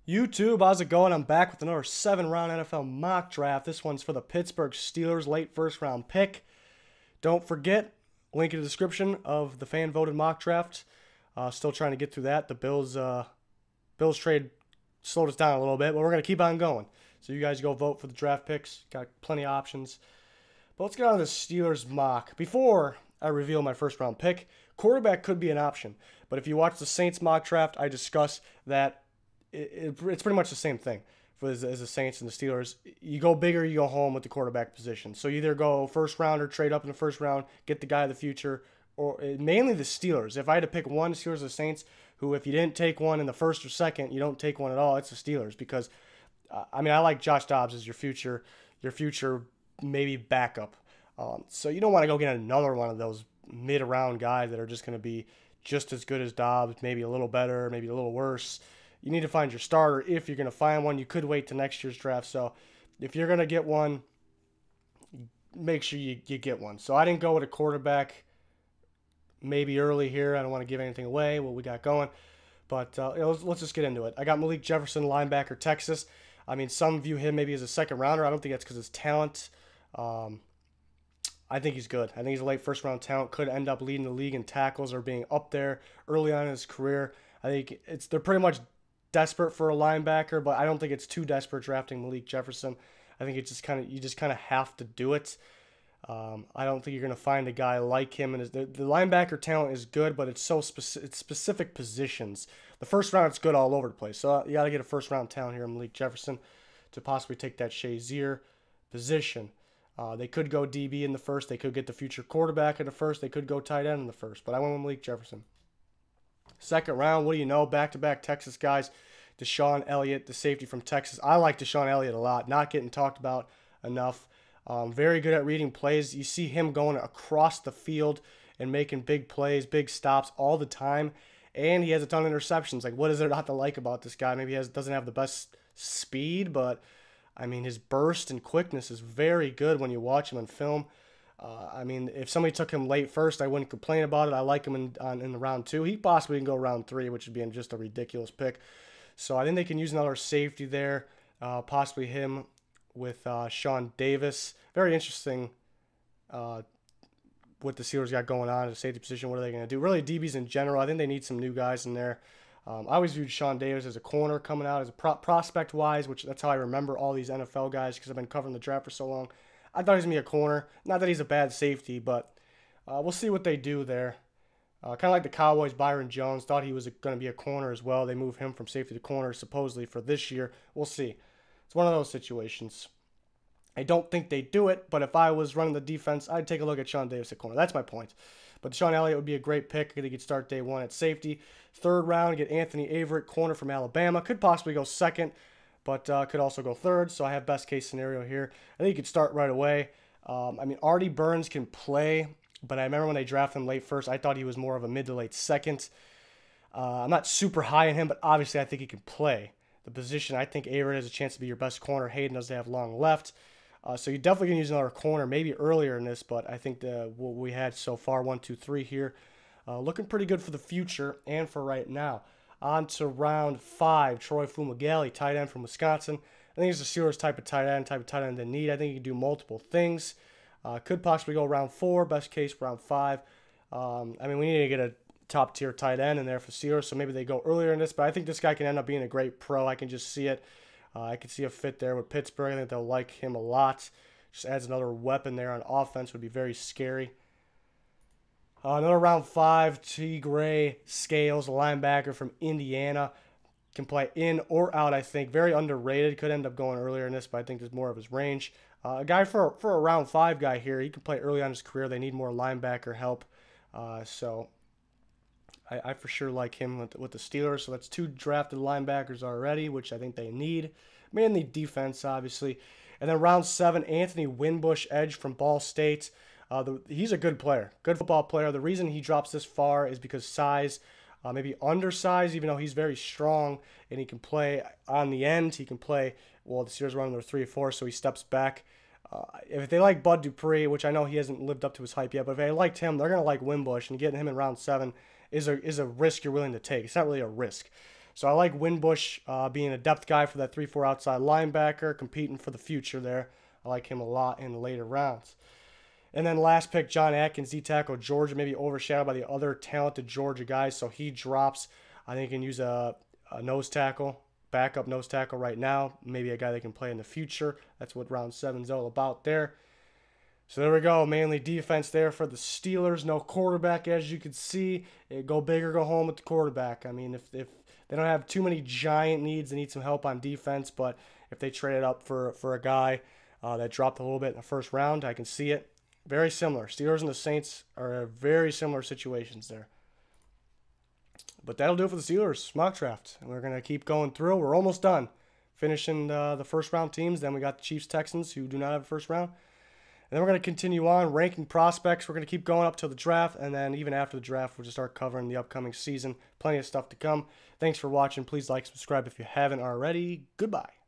YouTube, how's it going? I'm back with another 7-round NFL mock draft. This one's for the Pittsburgh Steelers, late first-round pick. Don't forget, link in the description of the fan-voted mock draft. Still trying to get through that. The Bills trade slowed us down a little bit, but we're going to keep on going. So you guys go vote for the draft picks. Got plenty of options. But let's get on to the Steelers mock. Before I reveal my first-round pick, quarterback could be an option. But if you watch the Saints mock draft, I discuss that it's pretty much the same thing as the Saints and the Steelers. You go big or you go home with the quarterback position. So you either go first round or trade up in the first round, get the guy of the future, or mainly the Steelers. If I had to pick one, Steelers or the Saints, who if you didn't take one in the first or second, you don't take one at all, it's the Steelers. Because, I like Josh Dobbs as your future maybe backup. So you don't want to go get another one of those mid-round guys that are just going to be just as good as Dobbs, maybe a little better, maybe a little worse. You need to find your starter if you're going to find one. You could wait to next year's draft. So if you're going to get one, make sure you get one. So I didn't go with a quarterback maybe early here. I don't want to give anything away, what we got going. But let's just get into it. I got Malik Jefferson, linebacker, Texas. Some view him maybe as a second rounder. I don't think that's because of his talent. I think he's good. I think he's a late first-round talent. Could end up leading the league in tackles or being up there early on in his career. I think they're pretty much desperate for a linebacker, but I don't think it's too desperate drafting Malik Jefferson. I think it's you just kind of have to do it. I don't think you're going to find a guy like him. And the linebacker talent is good, but it's specific positions. The first round, it's good all over the place. So you got to get a first-round talent here, Malik Jefferson, to possibly take that Shazier position. They could go DB in the first. They could get the future quarterback in the first. They could go tight end in the first. But I went with Malik Jefferson. Second round, what do you know? Back-to-back Texas guys. Deshaun Elliott, the safety from Texas. I like Deshaun Elliott a lot. Not getting talked about enough. Very good at reading plays. You see him going across the field and making big plays, big stops all the time. And he has a ton of interceptions. Like, what is there not to like about this guy? Maybe he doesn't have the best speed, but, his burst and quickness is very good when you watch him on film. If somebody took him late first, I wouldn't complain about it. I like him in the round 2. He possibly can go round 3, which would be just a ridiculous pick. So I think they can use another safety there, possibly him with Sean Davis. Very interesting what the Steelers got going on at the safety position. What are they going to do? Really, DBs in general, I think they need some new guys in there. I always viewed Sean Davis as a corner coming out as a prospect-wise, which that's how I remember all these NFL guys because I've been covering the draft for so long. I thought he was going to be a corner. Not that he's a bad safety, but we'll see what they do there. Kind of like the Cowboys, Byron Jones. Thought he was going to be a corner as well. They moved him from safety to corner supposedly for this year. We'll see. It's one of those situations. I don't think they do it, but if I was running the defense, I'd take a look at Sean Davis at corner. That's my point. But Deshaun Elliott would be a great pick. I think he could start day 1 at safety. Third round, get Anthony Averett, corner from Alabama. Could possibly go second, but could also go third. So I have best case scenario here. I think he could start right away. Artie Burns can play, but I remember when they drafted him late first, I thought he was more of a mid to late second. I'm not super high on him, but obviously I think he can play the position. I think Averett has a chance to be your best corner. Hayden doesn't have long left. So you're definitely going to use another corner, maybe earlier in this, but I think what we had so far, 1, 2, 3 here, looking pretty good for the future and for right now. On to round 5, Troy Fumagalli, tight end from Wisconsin. I think he's the Steelers type of tight end they need. I think he can do multiple things. Could possibly go round 4, best case round 5. We need to get a top-tier tight end in there for Steelers, so maybe they go earlier in this, but I think this guy can end up being a great pro. I can just see it. I can see a fit there with Pittsburgh. I think they'll like him a lot. Just adds another weapon there on offense. Would be very scary. Another round 5, T. Gray Scales, linebacker from Indiana. Can play in or out, I think. Very underrated. Could end up going earlier in this, but I think there's more of his range. A guy for a round 5 guy here. He can play early on in his career. They need more linebacker help. So I for sure like him with the Steelers. So that's 2 drafted linebackers already, which I think they need. Mainly defense, obviously. And then round 7, Anthony Winbush, edge from Ball State. He's a good player, good football player. The reason he drops this far is because size, maybe undersized, even though he's very strong and he can play on the end. He can play, well, the Steelers running their 3 or 4, so he steps back. If they like Bud Dupree, which I know he hasn't lived up to his hype yet, but if they liked him, they're going to like Winbush, and getting him in round 7 is a risk you're willing to take. It's not really a risk. So I like Winbush being a depth guy for that 3-4 outside linebacker, competing for the future there. I like him a lot in the later rounds. And then last pick, John Atkins, D-tackle, Georgia, maybe overshadowed by the other talented Georgia guys. So he drops. I think he can use a nose tackle, backup nose tackle right now. Maybe a guy that can play in the future. That's what round 7 is all about there. So there we go. Mainly defense there for the Steelers. No quarterback, as you can see. Go big or go home with the quarterback. I mean, if they don't have too many giant needs, they need some help on defense. But if they trade it up for a guy that dropped a little bit in the first round, I can see it. Very similar. Steelers and the Saints are very similar situations there. But that'll do it for the Steelers mock draft. And we're going to keep going through. We're almost done finishing the first round teams. Then we got the Chiefs, Texans, who do not have a first round. And then we're going to continue on ranking prospects. We're going to keep going up till the draft. And then even after the draft, we'll just start covering the upcoming season. Plenty of stuff to come. Thanks for watching. Please like, subscribe if you haven't already. Goodbye.